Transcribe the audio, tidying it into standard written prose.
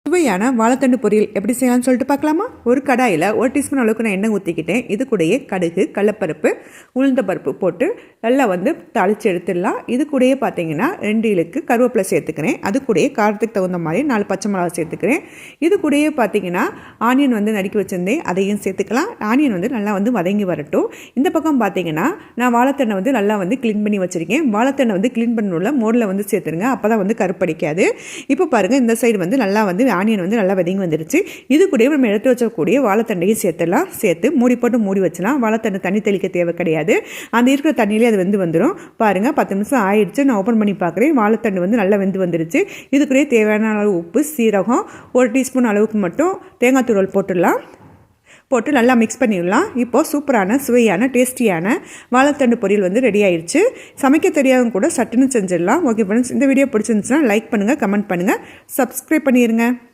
சுவையான வாழைத்தண்டு பொரியல் எப்படி செய்யலாம்னு சொல்லிட்டு பார்க்கலாமா? ஒரு கடாயில் 1 டீஸ்பூன் அளவுக்கு நான் எண்ணெய் ஊற்றிக்கிட்டேன். இது கூடயே கடுகு, கடலப்பருப்பு, உளுந்தப்பருப்பு போட்டு நல்லா தாளித்து எடுத்துடலாம். இது கூடயே பார்த்தீங்கன்னா 2 இலுக்கு கருவேப்பிலை சேர்த்துக்கிறேன். அது கூடயே காரத்துக்கு தகுந்த மாதிரி 4 பச்சை மிளகா சேர்த்துக்கிறேன். இது கூடயே பார்த்தீங்கன்னா ஆனியன் நறுக்கி வச்சுருந்தேன், அதையும் சேர்த்துக்கலாம். ஆனியன் நல்லா வதங்கி வரட்டும். இந்த பக்கம் பார்த்தீங்கன்னா நான் வாழைத்தண்டை நல்லா க்ளீன் பண்ணி வச்சுருக்கேன். வாழைத்தண்டை க்ளீன் பண்ணணுள்ள மோடில் சேர்த்துருங்க, அப்போ தான் கருப்படிக்காது. இப்போ பாருங்கள், இந்த சைடு நல்லா ஆனியன் நல்லா வதங்கி வந்துருச்சு. இது கூட நம்ம எடுத்து வச்சக்கூடிய வாழைத்தண்டையும் சேர்த்துடலாம். சேர்த்து மூடி போட்டு மூடி வச்சலாம். வாழைத்தண்டை தண்ணி தெளிக்க தேவை கிடையாது, அந்த இருக்கிற தண்ணியிலே அது வந்துடும். பாருங்கள், 10 நிமிஷம் ஆயிடுச்சு. நான் ஓப்பன் பண்ணி பார்க்குறேன். வாழைத்தண்டு நல்லா வந்துருச்சு. இது கூட தேவையான அளவு உப்பு, சீரகம், 1 டீஸ்பூன் அளவுக்கு மட்டும் தேங்காய் துருவல் போட்டுடலாம். போட்டு நல்லா மிக்ஸ் பண்ணிடலாம். இப்போது சூப்பரான சுவையான டேஸ்டியான வாழைத்தண்டு பொரியல் ரெடி ஆயிடுச்சு. சமைக்க தெரியாதவங்க கூட சட்டுன்னு செஞ்சிடலாம். ஓகே ஃப்ரெண்ட்ஸ், இந்த வீடியோ பிடிச்சிருந்துச்சுன்னா லைக் பண்ணுங்கள், கமெண்ட் பண்ணுங்கள், சப்ஸ்கிரைப் பண்ணிடுங்க.